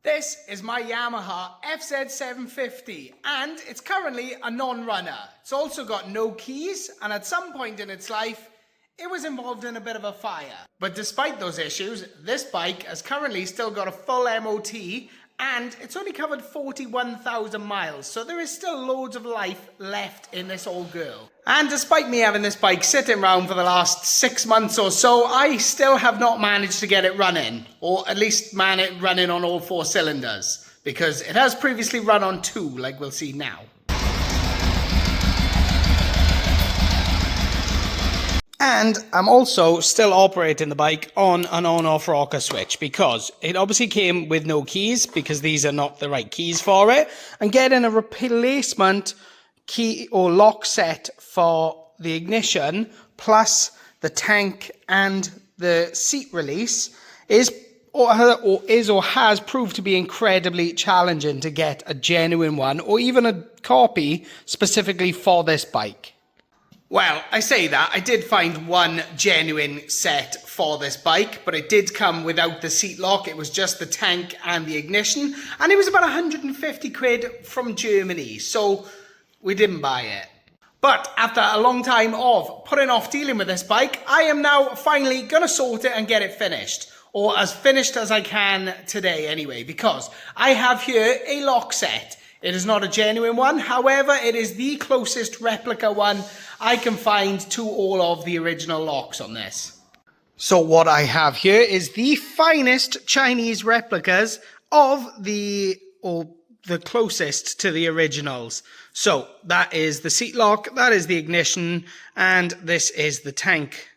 This is my Yamaha FZ750 and it's currently a non-runner. It's also got no keys and at some point in its life it was involved in a bit of a fire. But despite those issues, this bike has currently still got a full MOT and it's only covered 41,000 miles, so there is still loads of life left in this old girl. And despite me having this bike sitting around for the last 6 months or so, I still have not managed to get it running, or at least it running on all 4 cylinders, because it has previously run on 2, like we'll see now. And I'm also still operating the bike on an on-off rocker switch because it obviously came with no keys because these are not the right keys for it. And getting a replacement key or lock set for the ignition plus the tank and the seat release is or has proved to be incredibly challenging to get a genuine one or even a copy specifically for this bike. Well, I say that, I did find one genuine set for this bike, but it did come without the seat lock. It was just the tank and the ignition, and it was about 150 quid from Germany, so we didn't buy it. But after a long time of putting off dealing with this bike, I am now finally gonna sort it and get it finished. Or as finished as I can today anyway, because I have here a lock set. It is not a genuine one, however, it is the closest replica one I can find to all of the original locks on this. So what I have here is the finest Chinese replicas of the closest to the originals. So that is the seat lock, that is the ignition, and this is the tank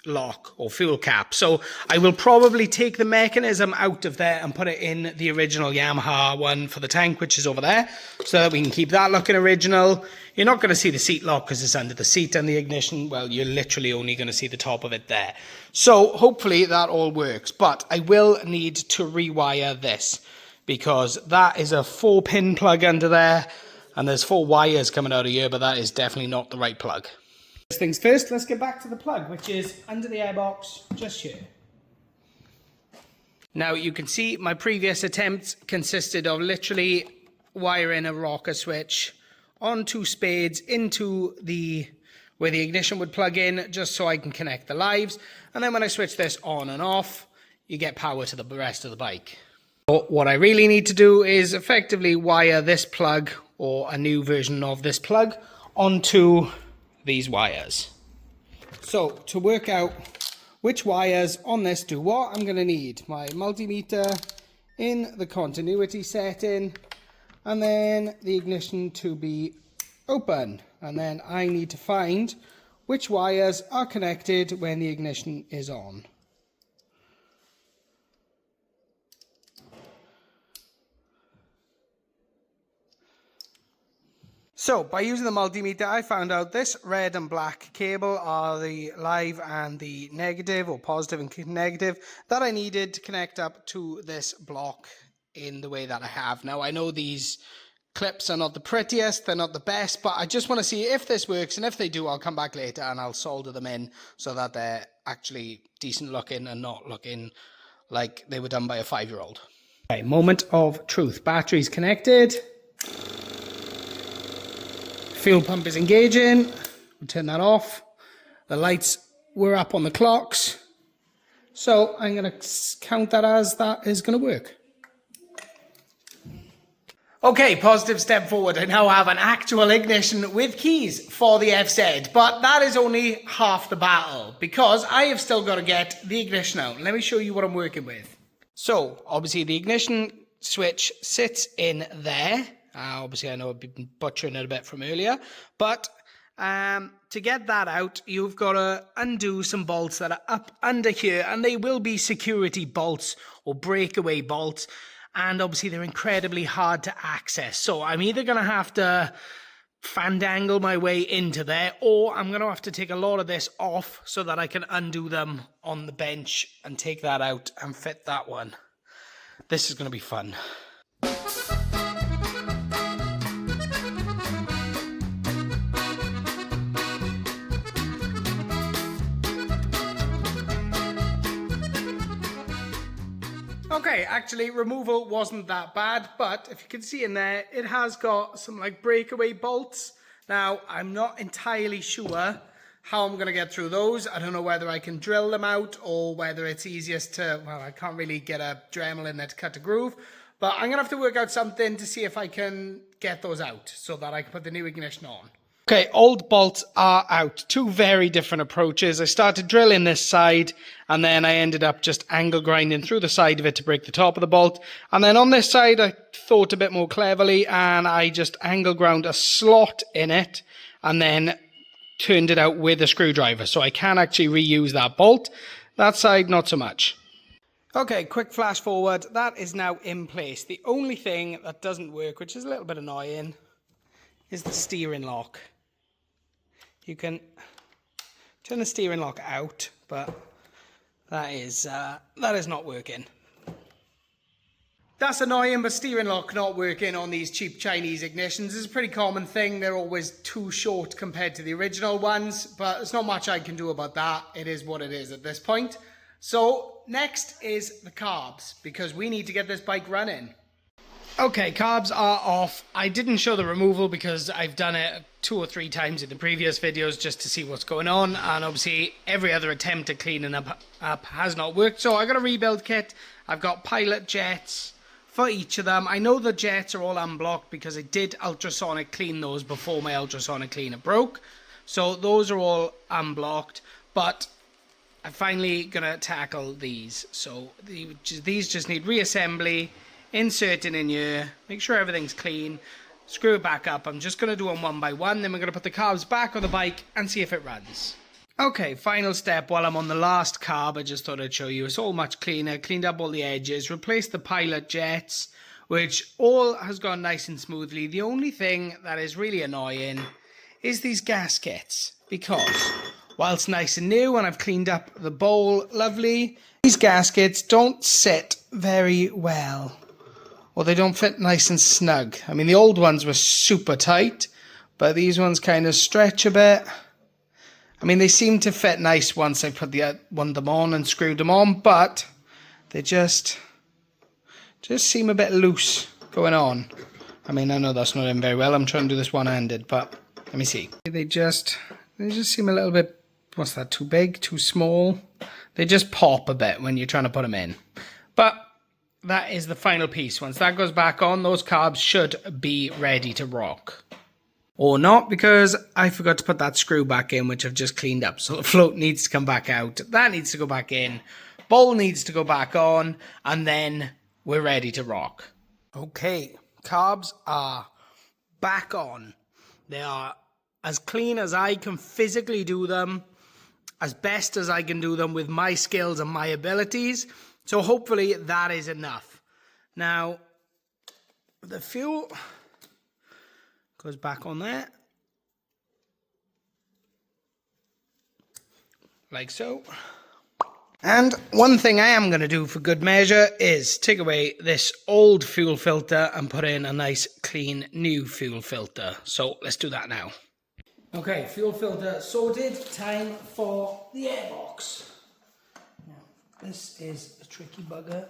lock or fuel cap. So I will probably take the mechanism out of there and put it in the original Yamaha one for the tank, which is over there, so that we can keep that looking original. You're not going to see the seat lock because it's under the seat, and the ignition, well, you're literally only going to see the top of it there. So hopefully that all works, but I will need to rewire this because that is a 4-pin plug under there and there's 4 wires coming out of here, but that is definitely not the right plug. First things first, let's get back to the plug, which is under the airbox, just here. Now you can see my previous attempts consisted of literally wiring a rocker switch on 2 spades into where the ignition would plug in, just so I can connect the lives. And then when I switch this on and off, you get power to the rest of the bike. So what I really need to do is effectively wire this plug, or a new version of this plug, onto these wires. So to work out which wires on this do what, I'm going to need my multimeter in the continuity setting and then the ignition to be open, and then I need to find which wires are connected when the ignition is on. So, by using the multimeter, I found out this red and black cable are the live and the negative, or positive and negative, that I needed to connect up to this block in the way that I have. Now, I know these clips are not the prettiest, they're not the best, but I just want to see if this works, and if they do, I'll come back later and I'll solder them in so that they're actually decent looking and not looking like they were done by a 5-year-old. Okay, moment of truth. Battery's connected. Fuel pump is engaging. We'll turn that off. The lights were up on the clocks. So I'm going to count that as that is going to work. Okay, positive step forward. I now have an actual ignition with keys for the FZ, but that is only half the battle because I have still got to get the ignition out. Let me show you what I'm working with. So obviously the ignition switch sits in there. Obviously, I know I've been butchering it a bit from earlier, but to get that out, you've got to undo some bolts that are up under here, and they will be security bolts or breakaway bolts, and obviously they're incredibly hard to access. So I'm either going to have to fandangle my way into there, or I'm going to have to take a lot of this off so that I can undo them on the bench and take that out and fit that one. This is going to be fun. Okay, Okay, actually removal wasn't that bad, but if you can see in there, it has got some like breakaway bolts. Now, I'm not entirely sure how I'm going to get through those. I don't know whether I can drill them out or whether it's easiest to, well, I can't really get a Dremel in there to cut a groove, but I'm going to have to work out something to see if I can get those out so that I can put the new ignition on. Okay, old bolts are out. Two very different approaches. I started drilling this side, and then I ended up just angle grinding through the side of it to break the top of the bolt. And then on this side, I thought a bit more cleverly, and I just angle ground a slot in it, and then turned it out with a screwdriver. So I can actually reuse that bolt. That side, not so much. Okay, quick flash forward. That is now in place. The only thing that doesn't work, which is a little bit annoying, is the steering lock. You can turn the steering lock out, but that is not working. That's annoying, but steering lock not working on these cheap Chinese ignitions is a pretty common thing. They're always too short compared to the original ones, but there's not much I can do about that. It is what it is at this point. So next is the carbs, because we need to get this bike running. Okay, carbs are off. I didn't show the removal because I've done it 2 or 3 times in the previous videos just to see what's going on, and obviously every other attempt at cleaning up has not worked. So I got a rebuild kit. I've got pilot jets for each of them. I know the jets are all unblocked because I did ultrasonic clean those before my ultrasonic cleaner broke. So those are all unblocked, but I'm finally gonna tackle these. So these just need reassembly. Insert it in here, make sure everything's clean, screw it back up. I'm just going to do them one by one, then we're going to put the carbs back on the bike and see if it runs. Okay, final step while I'm on the last carb, I just thought I'd show you. It's all much cleaner, cleaned up all the edges, replaced the pilot jets, which all has gone nice and smoothly. The only thing that is really annoying is these gaskets, because whilst nice and new and I've cleaned up the bowl lovely, these gaskets don't sit very well. Or they don't fit nice and snug. I mean, the old ones were super tight, but these ones kind of stretch a bit. I mean, they seem to fit nice once I put them on and screwed them on, but they just seem a bit loose going on. I mean, I know that's not in very well. I'm trying to do this one-handed, but let me see. They just seem a little bit, what's that, too big, too small? They just pop a bit when you're trying to put them in. But that is the final piece. Once that goes back on, those carbs should be ready to rock. Or not, because I forgot to put that screw back in, which I've just cleaned up. So the float needs to come back out. That needs to go back in. Bowl needs to go back on. And then we're ready to rock. Okay, carbs are back on. They are as clean as I can physically do them. As best as I can do them with my skills and my abilities. So hopefully that is enough. Now, the fuel goes back on there. Like so. And one thing I am going to do for good measure is take away this old fuel filter and put in a nice clean new fuel filter. So let's do that now. Okay, fuel filter sorted. Time for the airbox. This is a tricky bugger.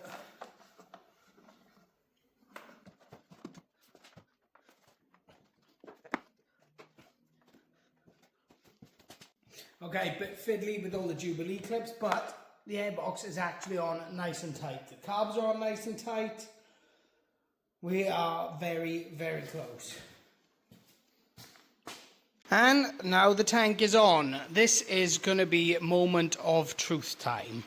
Okay, bit fiddly with all the Jubilee clips, but the airbox is actually on nice and tight. The carbs are on nice and tight. We are very, very close. And now the tank is on. This is going to be moment of truth time.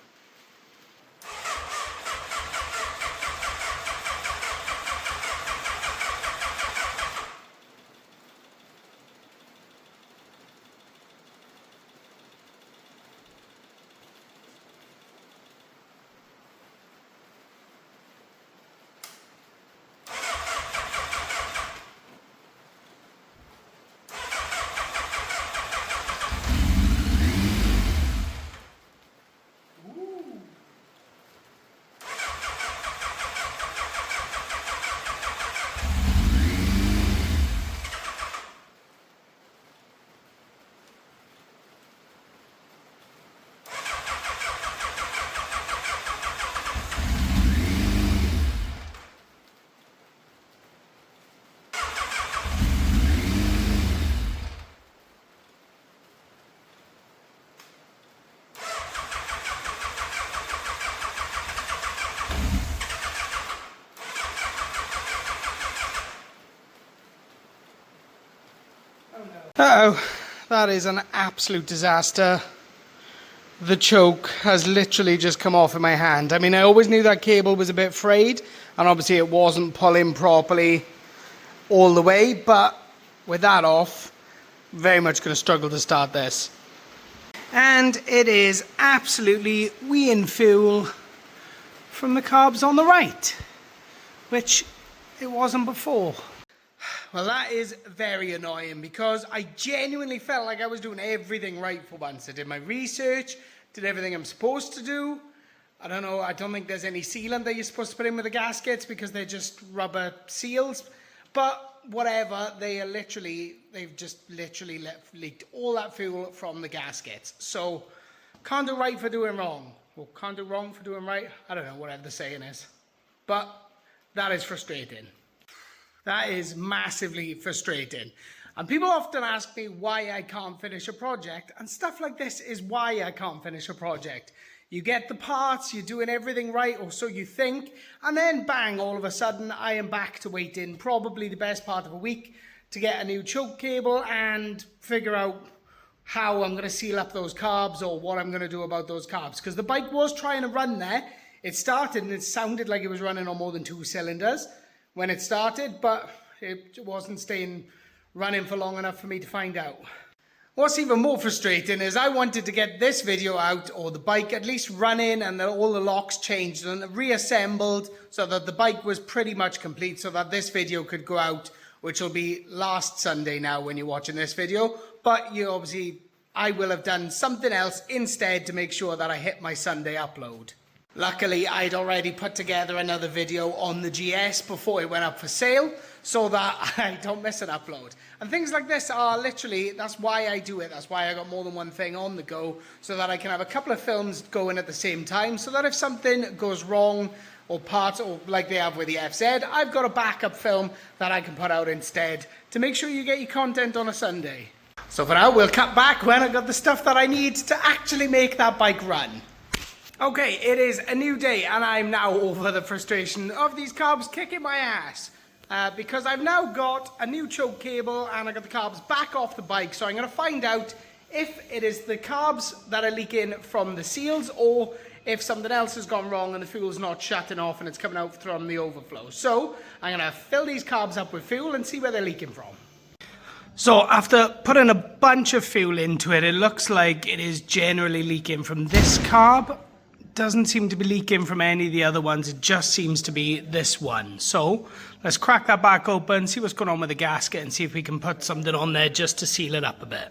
Uh-oh, that is an absolute disaster. The choke has literally just come off in my hand. I mean, I always knew that cable was a bit frayed, and obviously it wasn't pulling properly all the way, but with that off, very much going to struggle to start this. And it is absolutely weeing fuel from the carbs on the right, which it wasn't before. Well, that is very annoying because I genuinely felt like I was doing everything right for once. I did my research, did everything I'm supposed to do. I don't know, I don't think there's any sealant that you're supposed to put in with the gaskets because they're just rubber seals. But whatever, they've just literally leaked all that fuel from the gaskets. So, can't do right for doing wrong. Or can't do wrong for doing right. I don't know, whatever the saying is. But that is frustrating. That is massively frustrating. And people often ask me why I can't finish a project, and stuff like this is why I can't finish a project. You get the parts, you're doing everything right, or so you think, and then bang, all of a sudden I am back to waiting probably the best part of a week to get a new choke cable and figure out how I'm going to seal up those carbs or what I'm going to do about those carbs. Because the bike was trying to run there. It started and it sounded like it was running on more than 2 cylinders when it started, but it wasn't staying running for long enough for me to find out. What's even more frustrating is I wanted to get this video out, or the bike at least running and all the locks changed and reassembled so that the bike was pretty much complete so that this video could go out, which will be last Sunday now when you're watching this video. But I will have done something else instead to make sure that I hit my Sunday upload. Luckily, I'd already put together another video on the GS before it went up for sale so that I don't miss an upload. And things like this are literally, that's why I do it. That's why I got more than one thing on the go, so that I can have a couple of films going at the same time, so that if something goes wrong or parts, or like they have with the FZ, I've got a backup film that I can put out instead to make sure you get your content on a Sunday. So for now, we'll cut back when I got the stuff that I need to actually make that bike run. Okay, it is a new day and I'm now over the frustration of these carbs kicking my ass. Because I've now got a new choke cable and I got the carbs back off the bike. So I'm going to find out if it is the carbs that are leaking from the seals or if something else has gone wrong and the fuel's not shutting off and it's coming out from the overflow. So I'm going to fill these carbs up with fuel and see where they're leaking from. So after putting a bunch of fuel into it, it looks like it is generally leaking from this carb. Doesn't seem to be leaking from any of the other ones. It just seems to be this one. So let's crack that back open, see what's going on with the gasket, and see if we can put something on there just to seal it up a bit.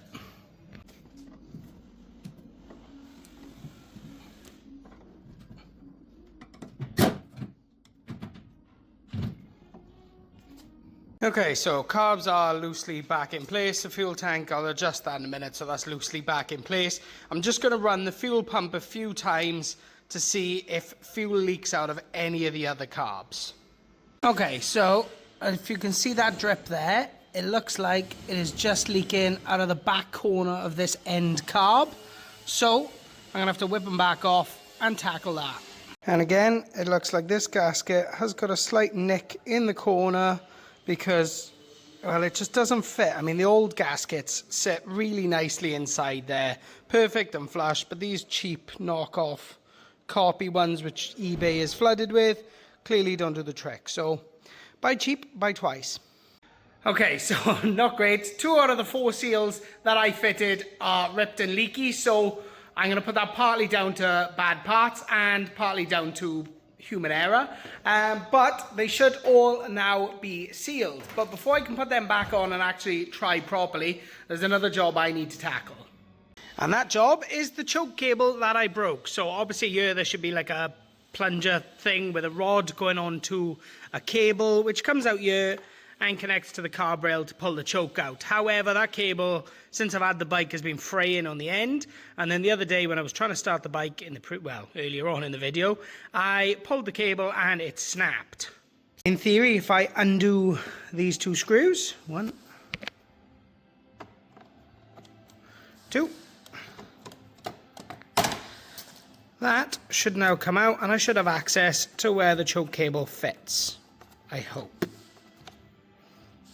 Okay, so carbs are loosely back in place. The fuel tank, I'll adjust that in a minute, so that's loosely back in place. I'm just going to run the fuel pump a few times to see if fuel leaks out of any of the other carbs. Okay, so if you can see that drip there, it looks like it is just leaking out of the back corner of this end carb. So I'm going to have to whip them back off and tackle that. And again, it looks like this gasket has got a slight nick in the corner because, well, it just doesn't fit. I mean, the old gaskets sit really nicely inside there, perfect and flush, but these cheap knockoff copy ones which eBay is flooded with clearly don't do the trick. So buy cheap, buy twice. Okay, so not great. 2 out of the 4 seals that I fitted are ripped and leaky, so I'm going to put that partly down to bad parts and partly down to human error, but they should all now be sealed. But before I can put them back on and actually try properly, there's another job I need to tackle. And that job is the choke cable that I broke. So obviously here there should be like a plunger thing with a rod going on to a cable which comes out here and connects to the carb rail to pull the choke out. However, that cable, since I've had the bike, has been fraying on the end. And then the other day when I was trying to start the bike earlier on in the video, I pulled the cable and it snapped. In theory, if I undo these 2 screws, 1, 2, that should now come out and I should have access to where the choke cable fits. I hope.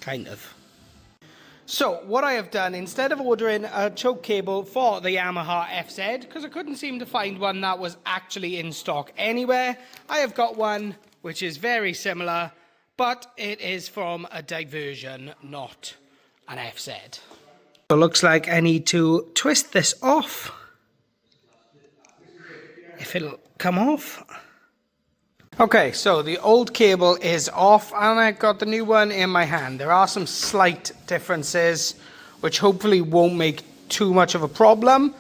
Kind of. So what I have done, instead of ordering a choke cable for the Yamaha FZ, because I couldn't seem to find one that was actually in stock anywhere, I have got one which is very similar, but it is from a diversion, not an FZ. So it looks like I need to twist this off, if it'll come off. Okay, so the old cable is off and I've got the new one in my hand. There are some slight differences which hopefully won't make too much of a problem,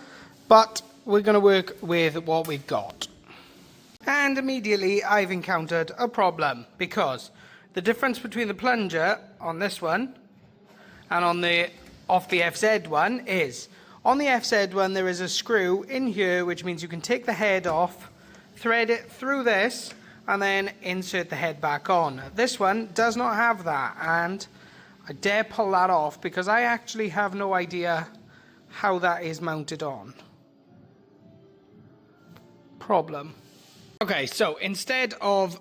but we're going to work with what we've got. And immediately I've encountered a problem, because the difference between the plunger on this one and on the FZ one is, on the FZ one there is a screw in here which means you can take the head off, thread it through this, and then insert the head back on. This one does not have that, and I dare pull that off because I actually have no idea how that is mounted on. Problem. Okay, so instead of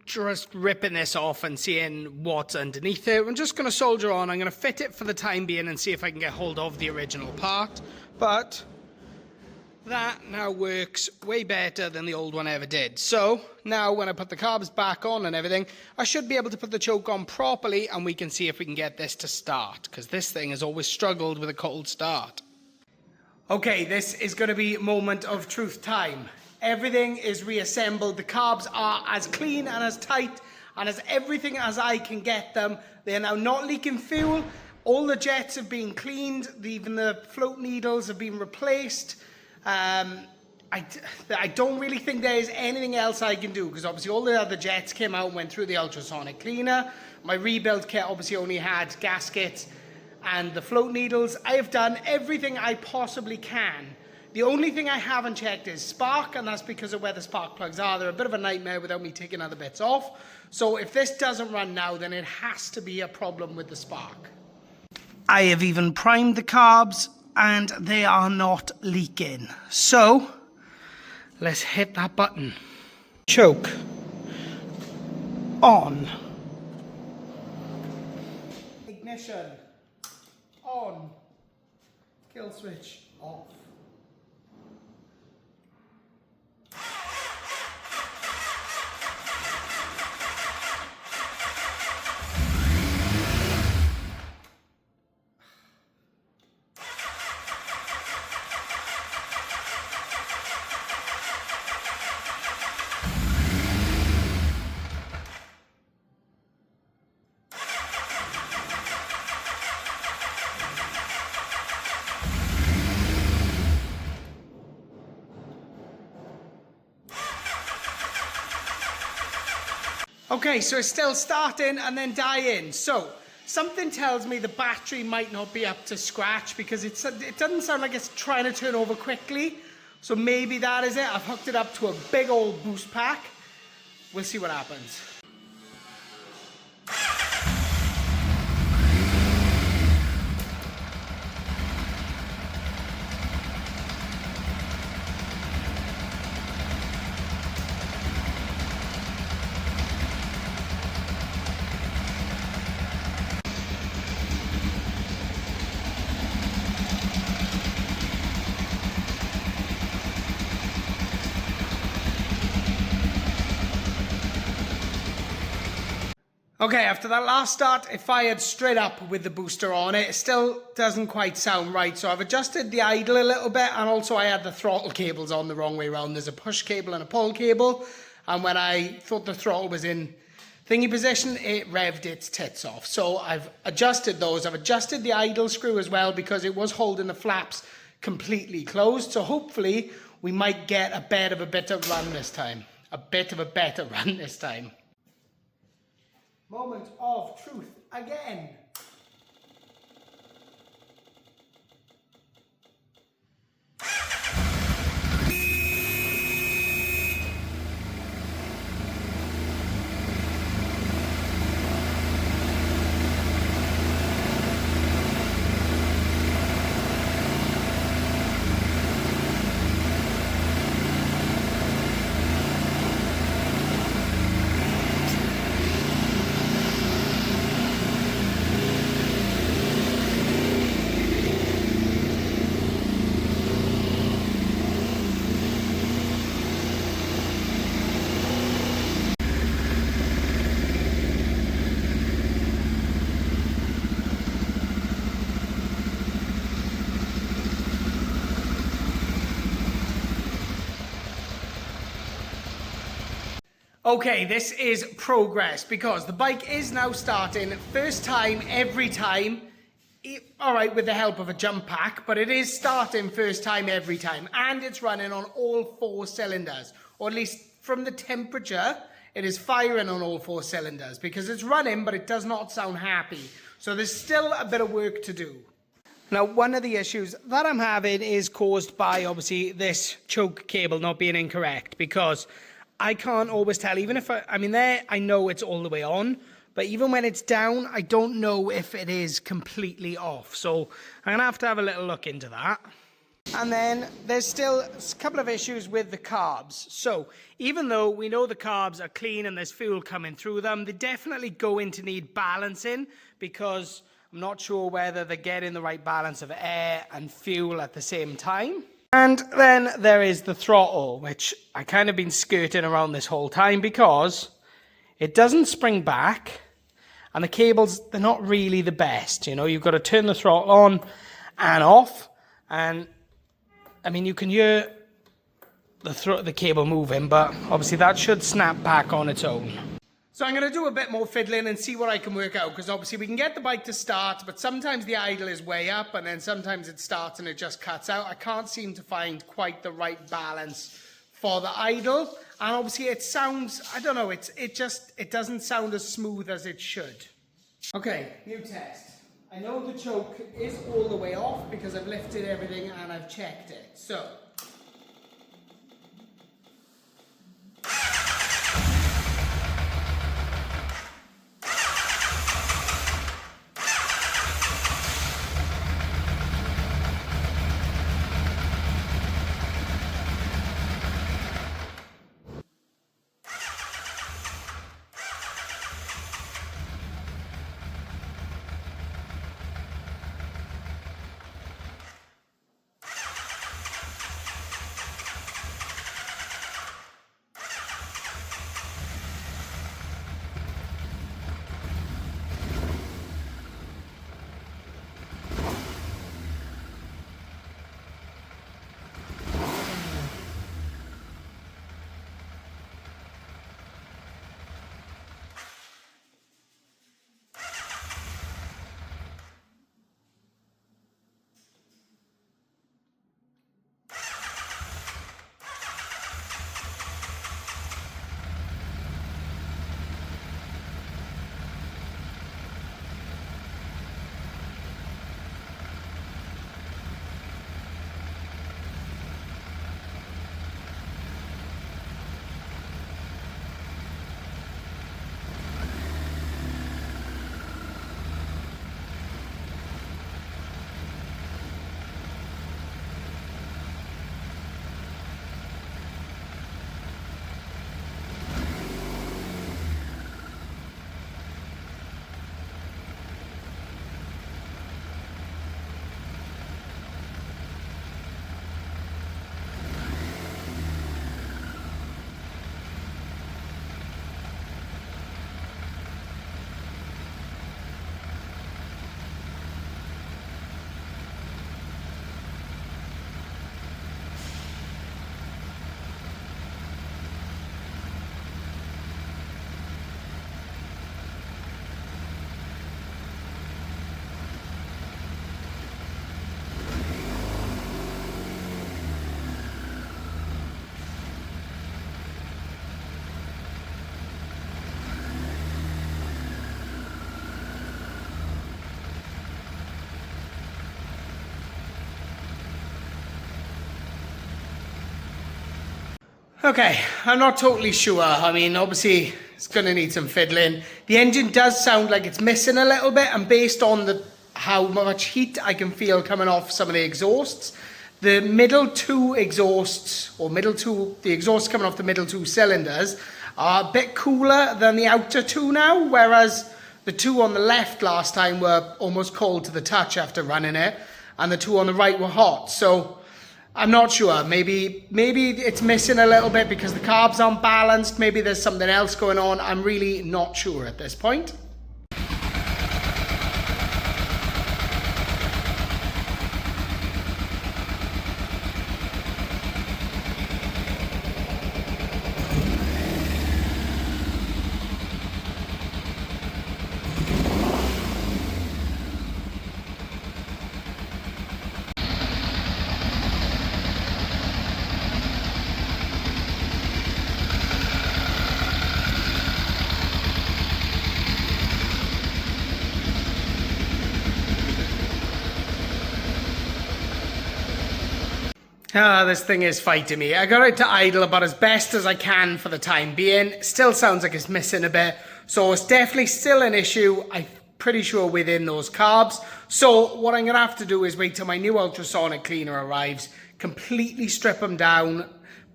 just ripping this off and seeing what's underneath it, I'm just going to solder on. I'm going to fit it for the time being and see if I can get hold of the original part. But that now works way better than the old one ever did. So now when I put the carbs back on and everything, I should be able to put the choke on properly and we can see if we can get this to start, because this thing has always struggled with a cold start. Okay, this is going to be moment of truth time. Everything is reassembled. The carbs are as clean and as tight and as everything as I can get them. They are now not leaking fuel. All the jets have been cleaned. Even the float needles have been replaced. I don't really think there is anything else I can do, because obviously all the other jets came out and went through the ultrasonic cleaner. My rebuild kit obviously only had gaskets and the float needles. I have done everything I possibly can. The only thing I haven't checked is spark, and that's because of where the spark plugs are. They're a bit of a nightmare without me taking other bits off. So if this doesn't run now, then it has to be a problem with the spark. I have even primed the carbs and they are not leaking. So let's hit that button. Choke on. Ignition on. Kill switch off. Okay, so it's still starting and then dying. So something tells me the battery might not be up to scratch, because it doesn't sound like it's trying to turn over quickly. So maybe that is it. I've hooked it up to a big old boost pack. We'll see what happens. Okay, after that last start, it fired straight up with the booster on it. It still doesn't quite sound right, so I've adjusted the idle a little bit, and also I had the throttle cables on the wrong way around. There's a push cable and a pull cable, and when I thought the throttle was in thingy position, it revved its tits off. So I've adjusted those. I've adjusted the idle screw as well, because it was holding the flaps completely closed. So hopefully we might get a bit of a better run this time. Moment of truth again. Okay, this is progress because the bike is now starting first time every time. All right, with the help of a jump pack, but it is starting first time every time, and it's running on all 4 cylinders, or at least from the temperature, it is firing on all 4 cylinders because it's running, but it does not sound happy. So there's still a bit of work to do. Now, one of the issues that I'm having is caused by, obviously, this choke cable not being incorrect, because I can't always tell, even if I mean, there, I know it's all the way on, but even when it's down, I don't know if it is completely off. So I'm going to have a little look into that. And then there's still a couple of issues with the carbs. So even though we know the carbs are clean and there's fuel coming through them, they're definitely going to need balancing, because I'm not sure whether they're getting the right balance of air and fuel at the same time. And then there is the throttle, which I kind of been skirting around this whole time because it doesn't spring back, and the cables, they're not really the best. You know, you've got to turn the throttle on and off, and I mean, you can hear the cable moving, but obviously that should snap back on its own. So I'm going to do a bit more fiddling and see what I can work out, because obviously we can get the bike to start, but sometimes the idle is way up and then sometimes it starts and it just cuts out. I can't seem to find quite the right balance for the idle, and obviously it sounds, I don't know, it doesn't sound as smooth as it should. Okay, new test. I know the choke is all the way off because I've lifted everything and I've checked it. So okay, I'm not totally sure. I mean, obviously, it's going to need some fiddling. The engine does sound like it's missing a little bit, and based on how much heat I can feel coming off some of the exhausts, the middle 2 exhausts, or the exhausts coming off the middle 2 cylinders are a bit cooler than the outer 2 now, whereas the 2 on the left last time were almost cold to the touch after running it, and the 2 on the right were hot. So I'm not sure. Maybe it's missing a little bit because the carbs aren't balanced. Maybe there's something else going on. I'm really not sure at this point. Ah, this thing is fighting me. I got it to idle about as best as I can for the time being. Still sounds like it's missing a bit. So it's definitely still an issue. I'm pretty sure within those carbs. So what I'm going to have to do is wait till my new ultrasonic cleaner arrives, completely strip them down,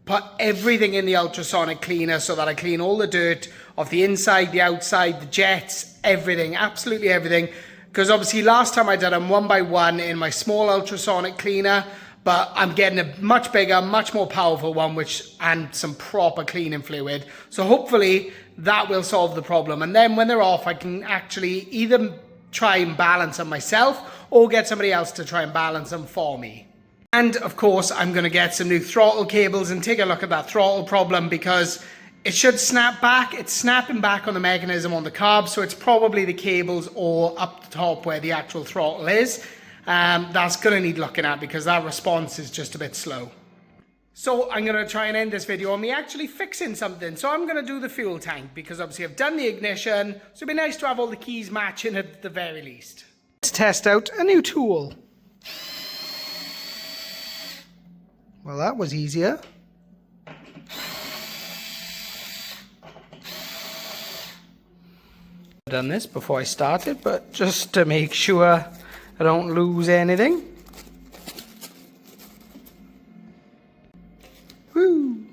put everything in the ultrasonic cleaner so that I clean all the dirt off the inside, the outside, the jets, everything, absolutely everything. Because obviously last time I did them one by one in my small ultrasonic cleaner, but I'm getting a much bigger, much more powerful one, and some proper cleaning fluid. So hopefully that will solve the problem. And then when they're off, I can actually either try and balance them myself or get somebody else to try and balance them for me. And of course, I'm going to get some new throttle cables and take a look at that throttle problem, because it should snap back. It's snapping back on the mechanism on the carb, so it's probably the cables or up the top where the actual throttle is. That's going to need looking at, because that response is just a bit slow. So I'm going to try and end this video on me actually fixing something. So I'm going to do the fuel tank, because obviously I've done the ignition, so it'd be nice to have all the keys matching at the very least. Let's test out a new tool. Well, that was easier. I've done this before I started, but just to make sure I don't lose anything. Woo!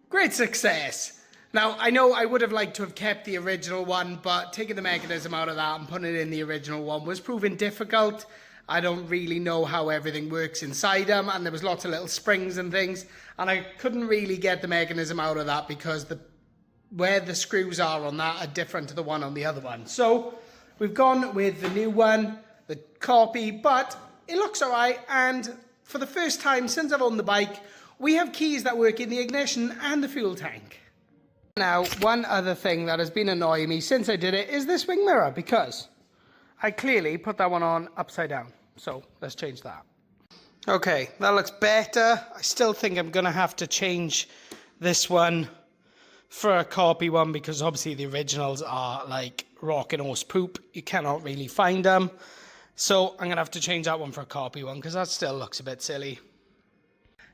Great success. Now, I know I would have liked to have kept the original one, but taking the mechanism out of that and putting it in the original one was proving difficult. I don't really know how everything works inside them, and there was lots of little springs and things, and I couldn't really get the mechanism out of that because where the screws are on that are different to the one on the other one. So we've gone with the new one, the copy, but it looks all right, and for the first time since I've owned the bike, we have keys that work in the ignition and the fuel tank. Now, one other thing that has been annoying me since I did it is this wing mirror, because I clearly put that one on upside down. So let's change that. Okay, that looks better. I still think I'm going to have to change this one for a copy one, because obviously the originals are like rocking horse poop. You cannot really find them. So I'm going to have to change that one for a copy one, because that still looks a bit silly.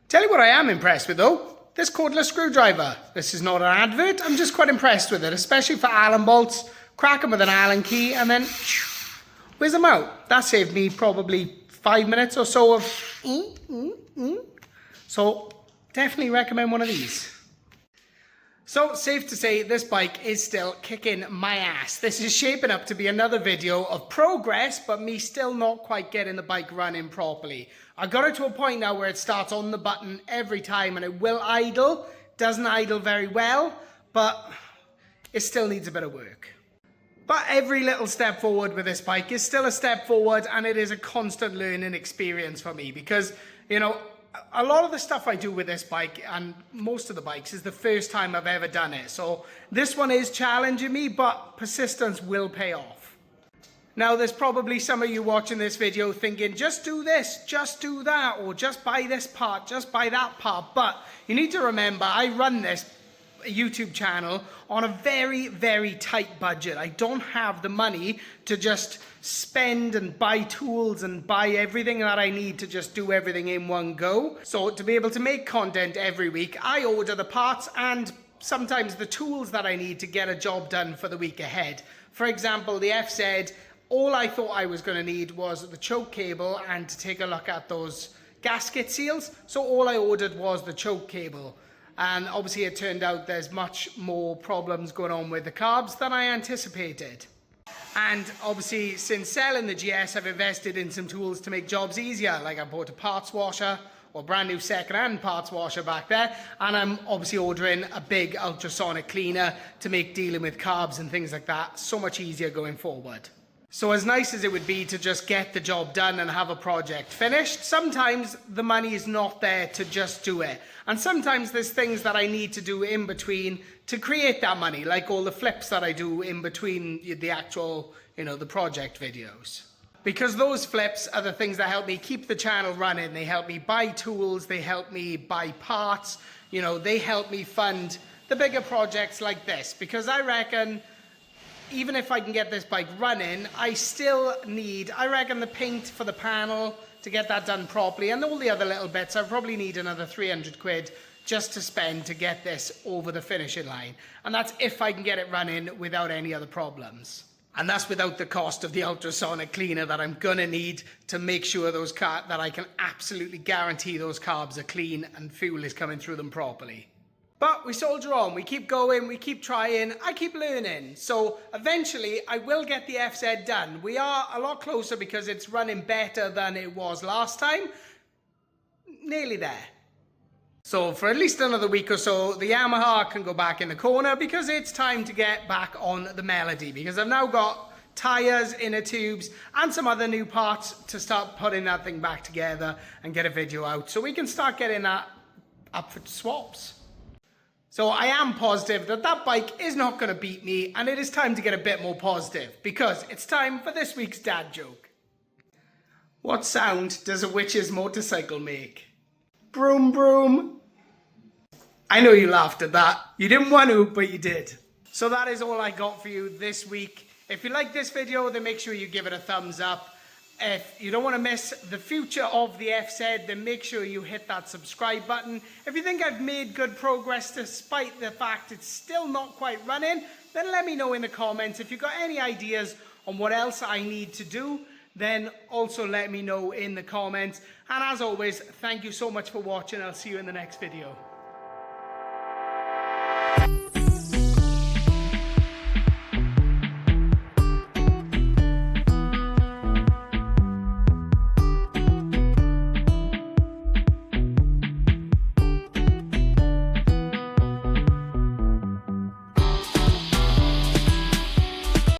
Tell you what I am impressed with though, this cordless screwdriver. This is not an advert, I'm just quite impressed with it, especially for Allen bolts. Crack them with an Allen key and then whiz them out. That saved me probably 5 minutes or so of So definitely recommend one of these. So safe to say this bike is still kicking my ass. This is shaping up to be another video of progress, but me still not quite getting the bike running properly. I got it to a point now where it starts on the button every time and it will idle. Doesn't idle very well, but it still needs a bit of work. But every little step forward with this bike is still a step forward, and it is a constant learning experience for me, because, you know, a lot of the stuff I do with this bike and most of the bikes is the first time I've ever done it. So this one is challenging me, but persistence will pay off. Now, there's probably some of you watching this video thinking, just do this, just do that, or just buy this part, just buy that part. But you need to remember, I run this YouTube channel on a very, very tight budget. I don't have the money to just spend and buy tools and buy everything that I need to just do everything in one go. So to be able to make content every week, I order the parts and sometimes the tools that I need to get a job done for the week ahead. For example, the FZ, all I thought I was going to need was the choke cable and to take a look at those gasket seals. So all I ordered was the choke cable. And obviously it turned out there's much more problems going on with the carbs than I anticipated. And obviously since selling the GS, I've invested in some tools to make jobs easier. Like I bought a parts washer, or brand new second-hand parts washer back there. And I'm obviously ordering a big ultrasonic cleaner to make dealing with carbs and things like that so much easier going forward. So as nice as it would be to just get the job done and have a project finished, sometimes the money is not there to just do it. And sometimes there's things that I need to do in between to create that money, like all the flips that I do in between the actual, the project videos. Because those flips are the things that help me keep the channel running. They help me buy tools, they help me buy parts, they help me fund the bigger projects like this. Because I reckon, even if I can get this bike running, I reckon the paint for the panel, to get that done properly, and all the other little bits, I probably need another 300 quid just to spend to get this over the finishing line. And that's if I can get it running without any other problems. And that's without the cost of the ultrasonic cleaner that I'm gonna need to make sure that I can absolutely guarantee those carbs are clean and fuel is coming through them properly. But we soldier on, we keep going, we keep trying, I keep learning. So eventually I will get the FZ done. We are a lot closer because it's running better than it was last time. Nearly there. So for at least another week or so, the Yamaha can go back in the corner because it's time to get back on the Melody, because I've now got tyres, inner tubes, and some other new parts to start putting that thing back together and get a video out so we can start getting that up for swaps. So I am positive that that bike is not going to beat me, and it is time to get a bit more positive because it's time for this week's dad joke. What sound does a witch's motorcycle make? Broom, broom. I know you laughed at that. You didn't want to, but you did. So that is all I got for you this week. If you like this video, then make sure you give it a thumbs up. If you don't want to miss the future of the FZ, then make sure you hit that subscribe button. If you think I've made good progress despite the fact it's still not quite running, then let me know in the comments. If you've got any ideas on what else I need to do, then also let me know in the comments. And as always, thank you so much for watching. I'll see you in the next video.